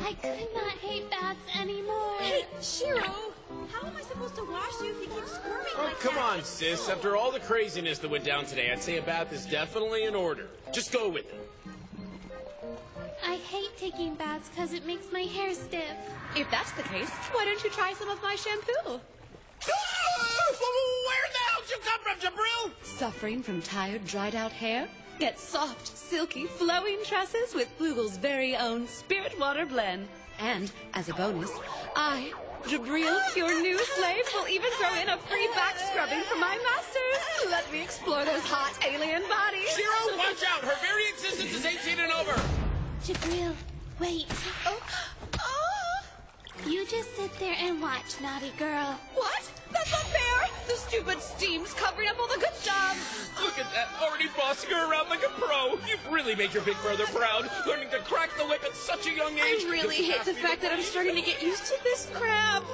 I could not hate baths anymore. Hey, Shiro! How am I supposed to wash you if you keep squirming like Come that? on, sis. After all the craziness that went down today, I'd say a bath is definitely in order. Just go with it. I hate taking baths because it makes my hair stiff. If that's the case, why don't you try some of my shampoo? Where the hell did you come from, Jabril? Suffering from tired, dried-out hair? Get soft, silky, flowing tresses with Flugel's very own Spirit Water Blend. And, as a bonus, I, Jabril, your new slave, will even throw in a free back scrubbing for my masters. Let me explore those hot alien bodies. Shiro, watch out! Her very existence is 18 and over! Jabril, wait. You just sit there and watch, naughty girl. What? That's not fair! The stupid steam's covering up all the good stuff! Look at that, already bossing her around like a pro. You've really made your big brother proud, learning to crack the whip at such a young age. I really hate the fact that I'm starting to get used to this crap.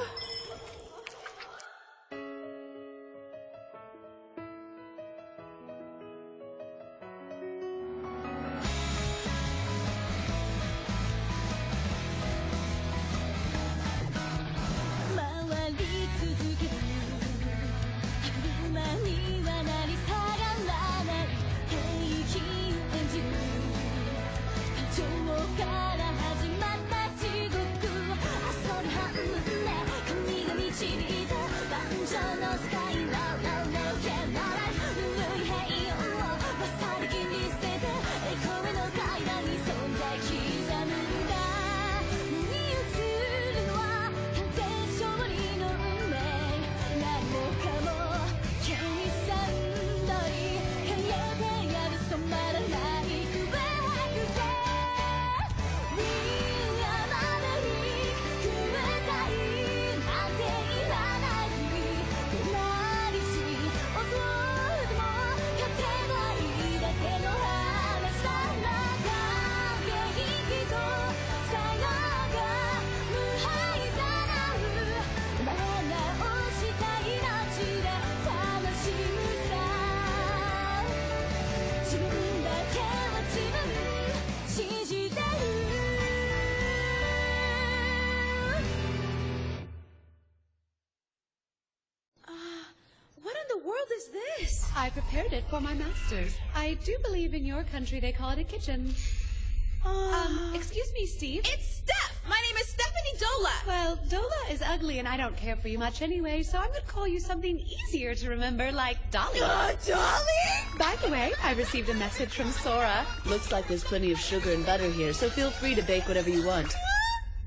I prepared it for my masters. I do believe in your country they call it a kitchen. Excuse me, Steve. It's Steph! My name is Stephanie Dola! Well, Dola is ugly and I don't care for you much anyway, so I'm going to call you something easier to remember, like Dolly. Dolly? By the way, I received a message from Sora. Looks like there's plenty of sugar and butter here, so feel free to bake whatever you want.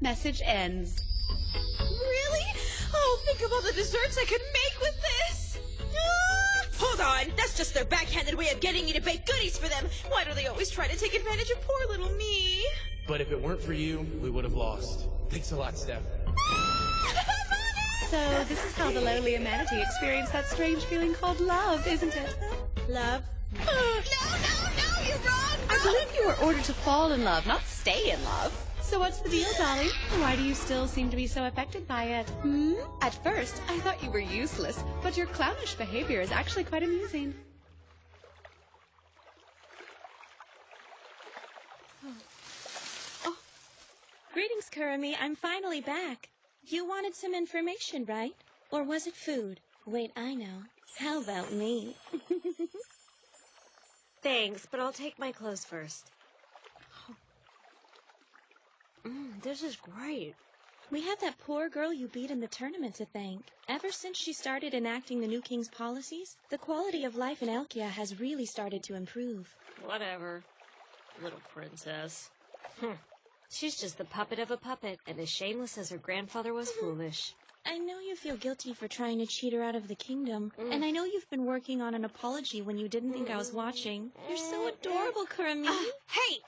Message ends. Really? Oh, think of all the desserts I could make with this! Hold on, that's just their backhanded way of getting me to bake goodies for them. Why do they always try to take advantage of poor little me? But if it weren't for you, we would have lost. Thanks a lot, Steph. So this is how the lowly humanity experienced that strange feeling called love, isn't it? Love? No, you're wrong! I believe you were ordered to fall in love, not stay in love. So what's the deal, Dolly? Why do you still seem to be so affected by it? At first, I thought you were useless, but your clownish behavior is actually quite amusing. Greetings, Kurumi. I'm finally back. You wanted some information, right? Or was it food? Wait, I know. How about me? Thanks, but I'll take my clothes first. This is great. We have that poor girl you beat in the tournament to thank. Ever since she started enacting the new king's policies, the quality of life in Elkia has really started to improve. Whatever. Little princess. She's just the puppet of a puppet, and as shameless as her grandfather was foolish. I know you feel guilty for trying to cheat her out of the kingdom, and I know you've been working on an apology when you didn't think I was watching. You're so adorable, Kurumi. Hey,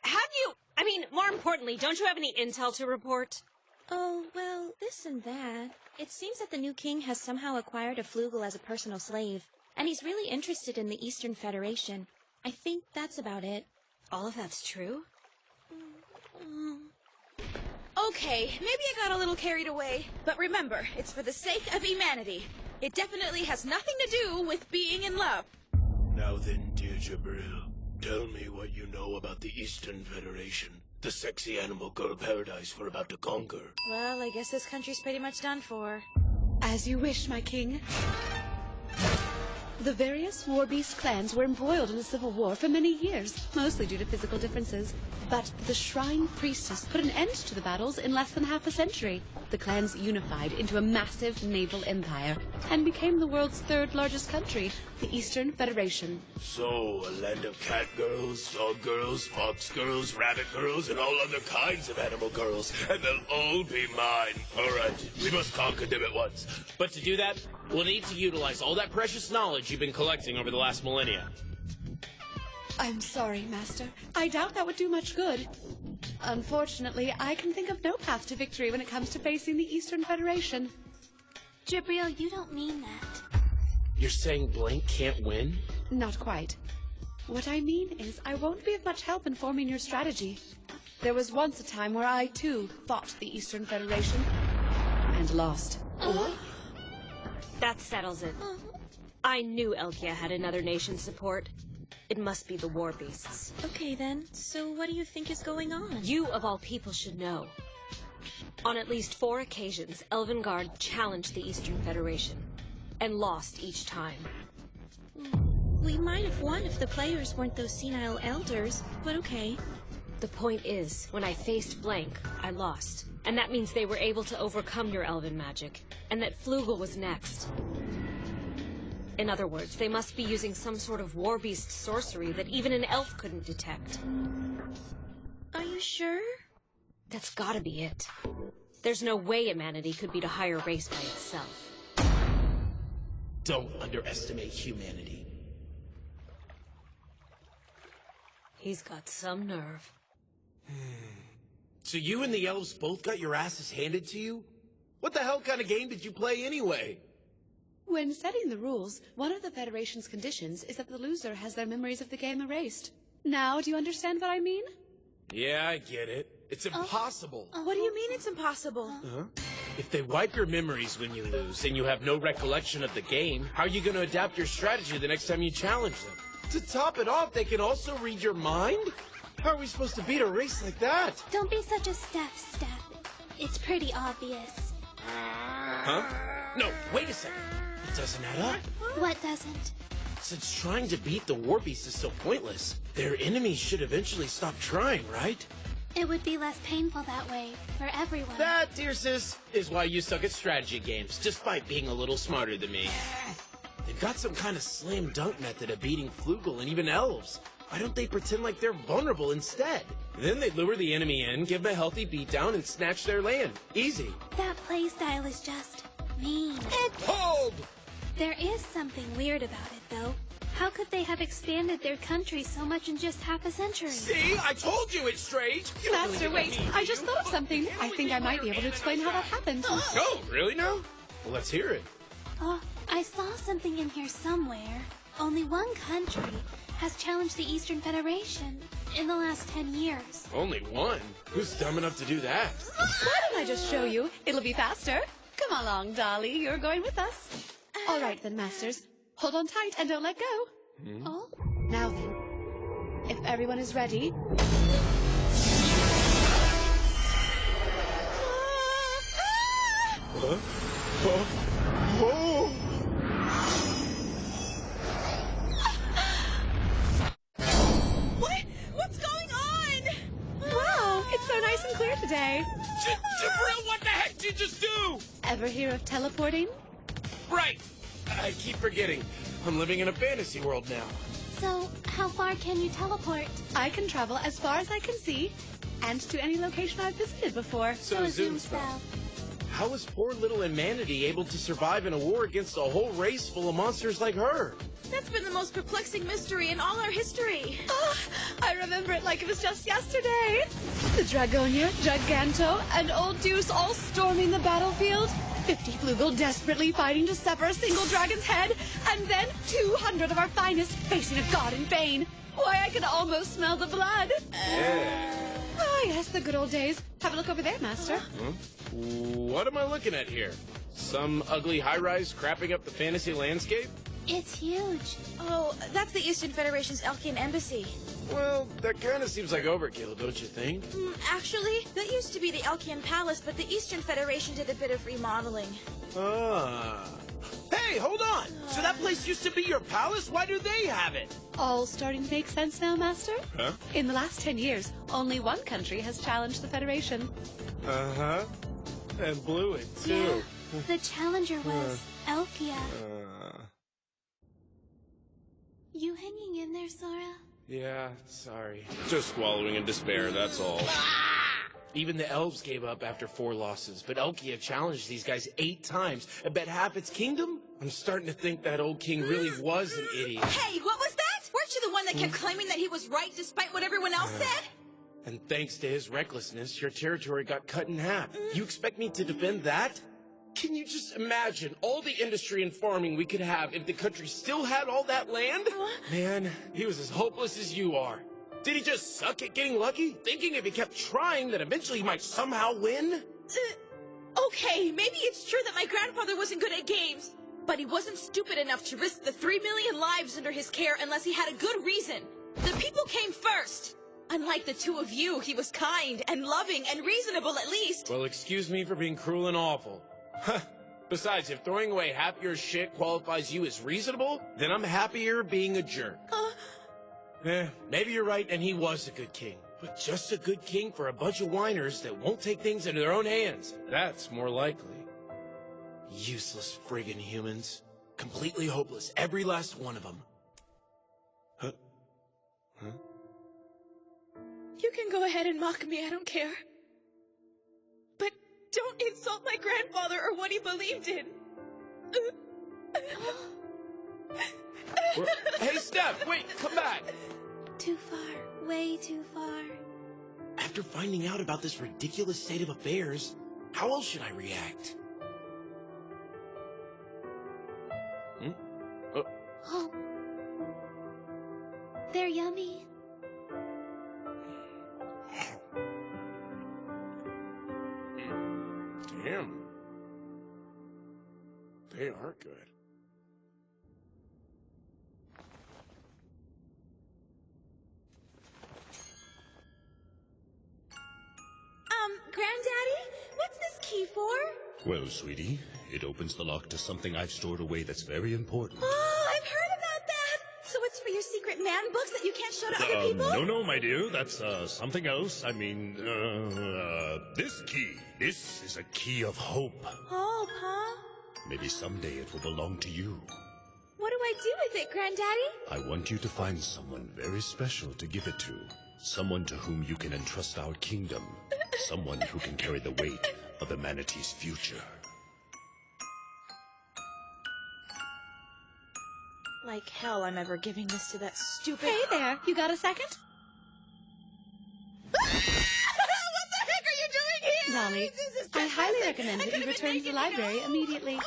more importantly, don't you have any intel to report? Oh, well, this and that. It seems that the new king has somehow acquired a Flugel as a personal slave, and he's really interested in the Eastern Federation. I think that's about it. All of that's true? Okay, maybe I got a little carried away, but remember, it's for the sake of humanity. It definitely has nothing to do with being in love. Now then, dear Jabril, tell me what you know about the Eastern Federation. the sexy animal girl paradise we're about to conquer. Well, I guess this country's pretty much done for. As you wish, my king. The various war beast clans were embroiled in a civil war for many years, mostly due to physical differences. But the Shrine Priestess put an end to the battles in less than half a century. The clans unified into a massive naval empire and became the world's third largest country, the Eastern Federation. So, a land of cat girls, dog girls, fox girls, rabbit girls, and all other kinds of animal girls, and they'll all be mine. All right, we must conquer them at once. But to do that, we'll need to utilize all that precious knowledge you've been collecting over the last millennia. I'm sorry, Master. I doubt that would do much good. Unfortunately, I can think of no path to victory when it comes to facing the Eastern Federation. Jabril, you don't mean that. You're saying Blank can't win? Not quite. What I mean is, I won't be of much help in forming your strategy. There was once a time where I, too, fought the Eastern Federation and lost. That settles it. I knew Elkia had another nation's support. It must be the war beasts. Okay then, so what do you think is going on? You, of all people, should know. On at least 4 occasions, Elvengard challenged the Eastern Federation, and lost each time. We might have won if the players weren't those senile elders, but okay. The point is, when I faced Blank, I lost. And that means they were able to overcome your elven magic, and that Flugel was next. In other words, they must be using some sort of war beast sorcery that even an elf couldn't detect. Are you sure? That's gotta be it. There's no way humanity could beat a higher race by itself. Don't underestimate humanity. He's got some nerve. So you and the elves both got your asses handed to you? What the hell kind of game did you play anyway? When setting the rules, one of the Federation's conditions is that the loser has their memories of the game erased. Now, do you understand what I mean? Yeah, I get it. It's impossible. What do you mean it's impossible? If they wipe your memories when you lose and you have no recollection of the game, how are you going to adapt your strategy the next time you challenge them? To top it off, they can also read your mind? How are we supposed to beat a race like that? Don't be such a Steph. It's pretty obvious. Huh? No, wait a second. It doesn't add up. What doesn't? Since trying to beat the war beast is so pointless, their enemies should eventually stop trying, right? It would be less painful that way for everyone. That, dear sis, is why you suck at strategy games, despite being a little smarter than me. They've got some kind of slam dunk method of beating Flugel and even elves. Why don't they pretend like they're vulnerable instead? Then they'd lure the enemy in, give them a healthy beatdown, and snatch their land. Easy. That playstyle is just mean. Hold! There is something weird about it, though. How could they have expanded their country so much in just half a century? See? I told you it's strange! You don't Master, really wait. get me, I do just you? thought of something. I think I might be able to explain how that happened. Oh, really now? Well, let's hear it. Oh, I saw something in here somewhere. Only one country has challenged the Eastern Federation in the last 10 years. Only one? Who's dumb enough to do that? Why don't I just show you? It'll be faster. Come along, Dolly. You're going with us. All right, then, Masters. Hold on tight and don't let go. Oh? Now then, if everyone is ready... Huh? Huh? Whoa! What's going on? Wow, it's so nice and clear today. Jabril, what the heck did you just do? Ever hear of teleporting? Right. I keep forgetting. I'm living in a fantasy world now. So, how far can you teleport? I can travel as far as I can see, and to any location I've visited before. So zoom spell. How was poor little humanity able to survive in a war against a whole race full of monsters like her? That's been the most perplexing mystery in all our history. Oh, I remember it like it was just yesterday. The Dragonia, Giganto, and Old Deuce all storming the battlefield. 50 Flugel desperately fighting to sever a single dragon's head, and then 200 of our finest facing a god in vain. Why, I can almost smell the blood. Ah, yes, the good old days. Have a look over there, Master. Huh? What am I looking at here? Some ugly high-rise crapping up the fantasy landscape? It's huge. Oh, that's the Eastern Federation's Elkian embassy. Well, that kind of seems like overkill, don't you think? Actually, that used to be the Elkian Palace, but the Eastern Federation did a bit of remodeling. Ah. Hey, hold on! So that place used to be your palace? Why do they have it? All starting to make sense now, Master? Huh? In the last 10 years, only one country has challenged the Federation. Uh-huh. And blew it, too. Yeah, the challenger was Elkia. You hanging in there, Sora? Yeah, sorry. Just wallowing in despair, that's all. Even the elves gave up after 4 losses, but Elkia challenged these guys 8 times. I bet half its kingdom? I'm starting to think that old king really was an idiot. Hey, what was that? Weren't you the one that kept claiming that he was right despite what everyone else said? And thanks to his recklessness, your territory got cut in half. You expect me to defend that? Can you just imagine all the industry and farming we could have if the country still had all that land? Man, he was as hopeless as you are. Did he just suck at getting lucky? Thinking if he kept trying that eventually he might somehow win? Okay, maybe it's true that my grandfather wasn't good at games, but he wasn't stupid enough to risk the 3 million lives under his care unless he had a good reason. The people came first. Unlike the two of you, he was kind and loving and reasonable at least. Well, excuse me for being cruel and awful. Besides, if throwing away half your shit qualifies you as reasonable, then I'm happier being a jerk. Maybe you're right and he was a good king. But just a good king for a bunch of whiners that won't take things into their own hands. That's more likely. Useless friggin' humans. Completely hopeless, every last one of them. Huh? You can go ahead and mock me, I don't care. But don't insult my grandfather or what he believed in. Hey, Steph, wait, come back. Too far, way too far. After finding out about this ridiculous state of affairs, how else should I react? Oh. They're yummy. Damn. They are good. Granddaddy, what's this key for? Well, sweetie, it opens the lock to something I've stored away that's very important. Oh, I've heard about that. So it's for your secret man books that you can't show to other people? No, my dear, that's something else. I mean, this key. This is a key of hope. Oh, Pa. Maybe someday it will belong to you. What do I do with it, Granddaddy? I want you to find someone very special to give it to. Someone to whom you can entrust our kingdom. Someone who can carry the weight of humanity's future. Like hell I'm ever giving this to that stupid... Hey there, you got a second? What the heck are you doing here? Dolly, This is I highly trespassing. recommend I that could you have been return to the making library it all. immediately.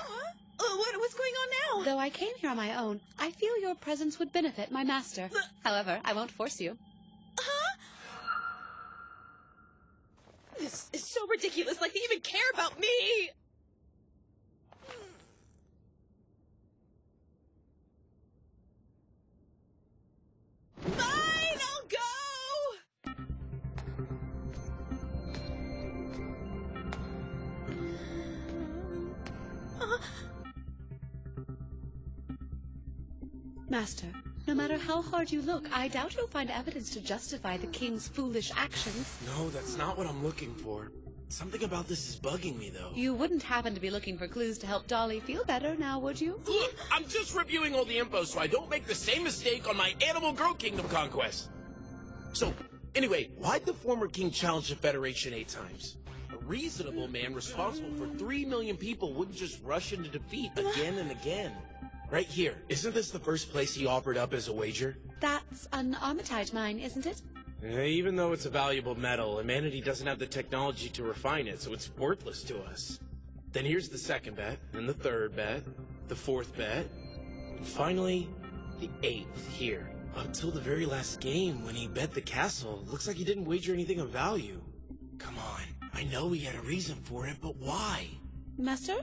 What's going on now? Though I came here on my own, I feel your presence would benefit my master. However, I won't force you. This is so ridiculous, like they even care about me! Fine, I'll go! Master, no matter how hard you look, I doubt you'll find evidence to justify the king's foolish actions. No, that's not what I'm looking for. Something about this is bugging me, though. You wouldn't happen to be looking for clues to help Dolly feel better now, would you? Look, I'm just reviewing all the info so I don't make the same mistake on my Animal Girl Kingdom conquest. So, anyway, why'd the former king challenge the Federation 8 times? A reasonable man responsible for 3 million people wouldn't just rush into defeat again and again. Right here. Isn't this the first place he offered up as a wager? That's an Armatide mine, isn't it? Even though it's a valuable metal, humanity doesn't have the technology to refine it, so it's worthless to us. Then here's the second bet, and the third bet, the fourth bet, and finally, the 8th here. Until the very last game, when he bet the castle, looks like he didn't wager anything of value. Come on, I know he had a reason for it, but why? Master?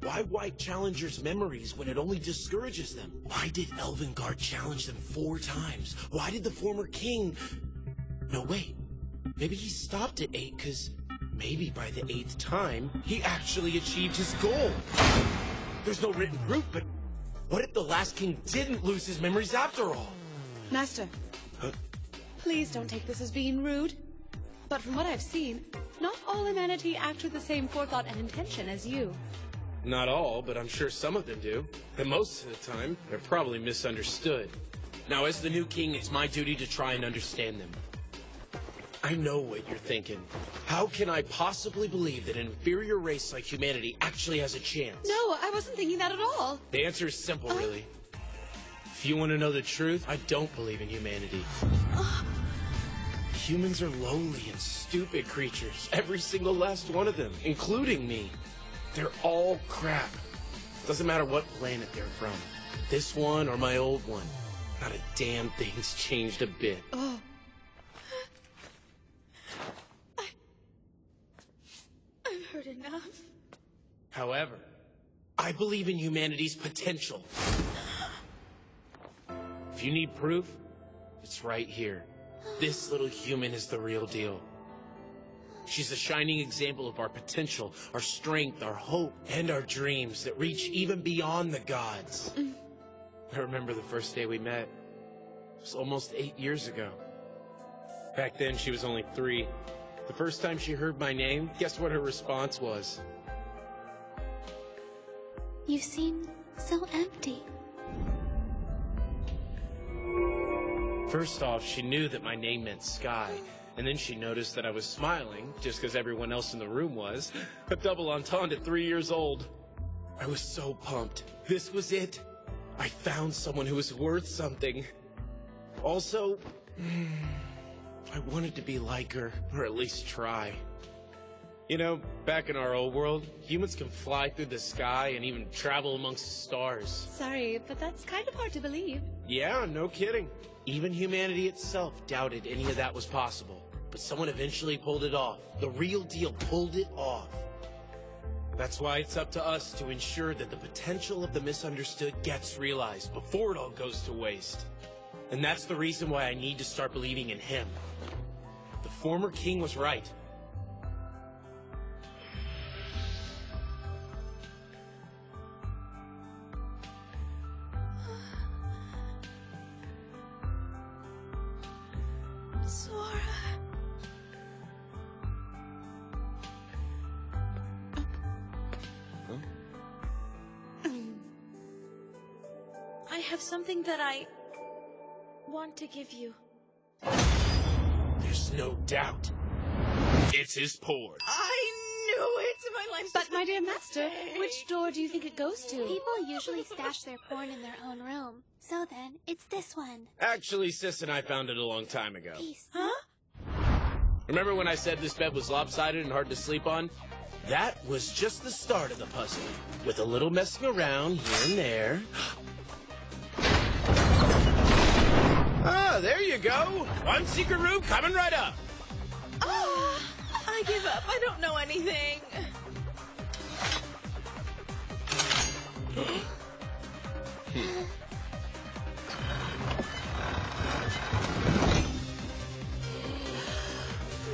Why wipe challengers' memories when it only discourages them? Why did Elvengard challenge them 4 times? Why did the former king... No, wait. Maybe he stopped at 8 because maybe by the 8th time, he actually achieved his goal. There's no written proof, but what if the last king didn't lose his memories after all? Master, please don't take this as being rude. But from what I've seen, not all humanity act with the same forethought and intention as you. Not all, but I'm sure some of them do. And most of the time, they're probably misunderstood. Now, as the new king, it's my duty to try and understand them. I know what you're thinking. How can I possibly believe that an inferior race like humanity actually has a chance? No, I wasn't thinking that at all. The answer is simple, really. If you want to know the truth, I don't believe in humanity. Humans are lowly and stupid creatures. Every single last one of them, including me. They're all crap. Doesn't matter what planet they're from. This one or my old one. Not a damn thing's changed a bit. Oh. I've heard enough. However, I believe in humanity's potential. If you need proof, it's right here. This little human is the real deal. She's a shining example of our potential, our strength, our hope, and our dreams that reach even beyond the gods. I remember the first day we met. It was almost 8 years ago. Back then, she was only 3. The first time she heard my name, guess what her response was? You seem so empty. First off, she knew that my name meant sky, and then she noticed that I was smiling, just because everyone else in the room was. A double entendre at 3 years old. I was so pumped. This was it. I found someone who was worth something. Also, I wanted to be like her, or at least try. You know, back in our old world, humans can fly through the sky and even travel amongst the stars. Sorry, but that's kind of hard to believe. Yeah, no kidding. Even humanity itself doubted any of that was possible. But someone eventually pulled it off. The real deal pulled it off. That's why it's up to us to ensure that the potential of the misunderstood gets realized before it all goes to waste. And that's the reason why I need to start believing in him. The former king was right. Sora. I have something that I want to give you. There's no doubt. It's his port. I knew it! My life's But just my a dear big master, mistake. which door do you think it goes to? People usually stash their porn in their own room. So then, it's this one. Actually, Sis and I found it a long time ago. Peace. Huh? Remember when I said this bed was lopsided and hard to sleep on? That was just the start of the puzzle. With a little messing around here and there. Ah, there you go. One secret room coming right up. Oh, I give up. I don't know anything.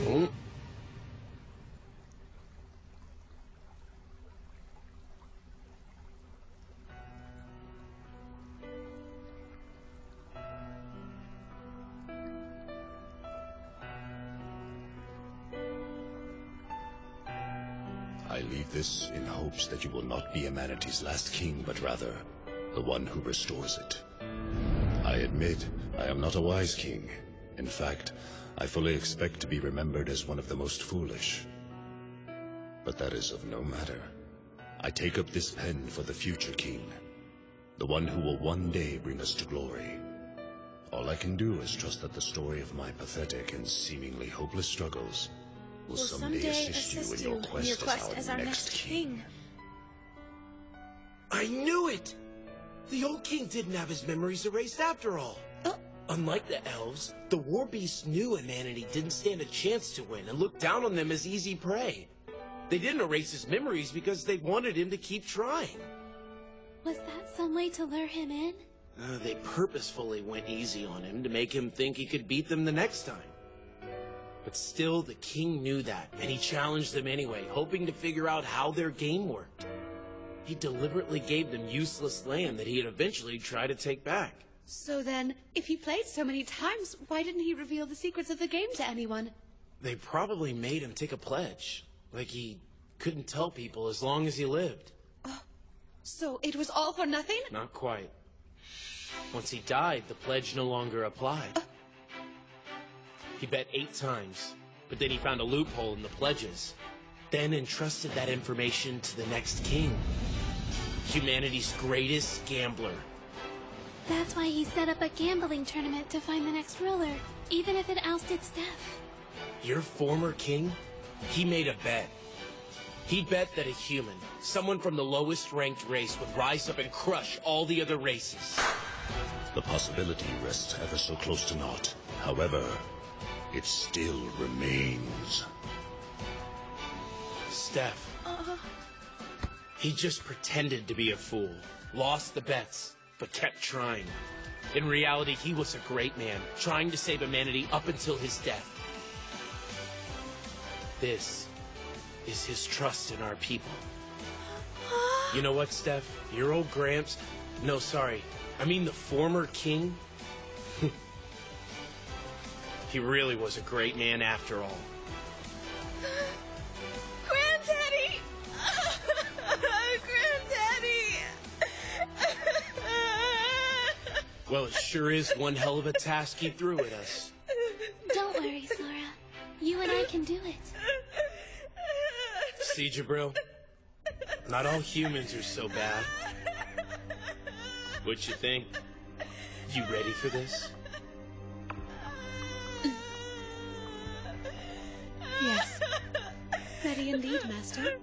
Hmm. I leave this in hopes that you will not be humanity's last king, but rather the one who restores it. I admit I am not a wise king. In fact, I fully expect to be remembered as one of the most foolish. But that is of no matter. I take up this pen for the future king, the one who will one day bring us to glory. All I can do is trust that the story of my pathetic and seemingly hopeless struggles will someday assist you in your quest as our next king. I knew it! The old king didn't have his memories erased after all. Unlike the elves, the war beasts knew humanity didn't stand a chance to win and looked down on them as easy prey. They didn't erase his memories because they wanted him to keep trying. Was that some way to lure him in? They purposefully went easy on him to make him think he could beat them the next time. But still, the king knew that, and he challenged them anyway, hoping to figure out how their game worked. He deliberately gave them useless land that he'd eventually try to take back. So then, if he played so many times, why didn't he reveal the secrets of the game to anyone? They probably made him take a pledge, like he couldn't tell people as long as he lived. So it was all for nothing? Not quite. Once he died, the pledge no longer applied. He bet 8 times, but then he found a loophole in the pledges, then entrusted that information to the next king, humanity's greatest gambler. That's why he set up a gambling tournament to find the next ruler, even if it ousted Steph. Your former king? He made a bet. He'd bet that a human, someone from the lowest ranked race, would rise up and crush all the other races. The possibility rests ever so close to naught. However, it still remains. Steph. He just pretended to be a fool, lost the bets, but kept trying. In reality, he was a great man, trying to save humanity up until his death. This is his trust in our people. You know what, Steph? Your old Gramps... No, sorry. I mean the former king. He really was a great man after all. Granddaddy! Granddaddy! Well, it sure is one hell of a task he threw at us. Don't worry, Sora. You and I can do it. See, Jabril? Not all humans are so bad. What you think? You ready for this? Yes. Ready indeed, Master.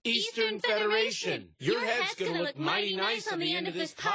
Eastern Federation! Your head's gonna look mighty nice on the end of this pipe.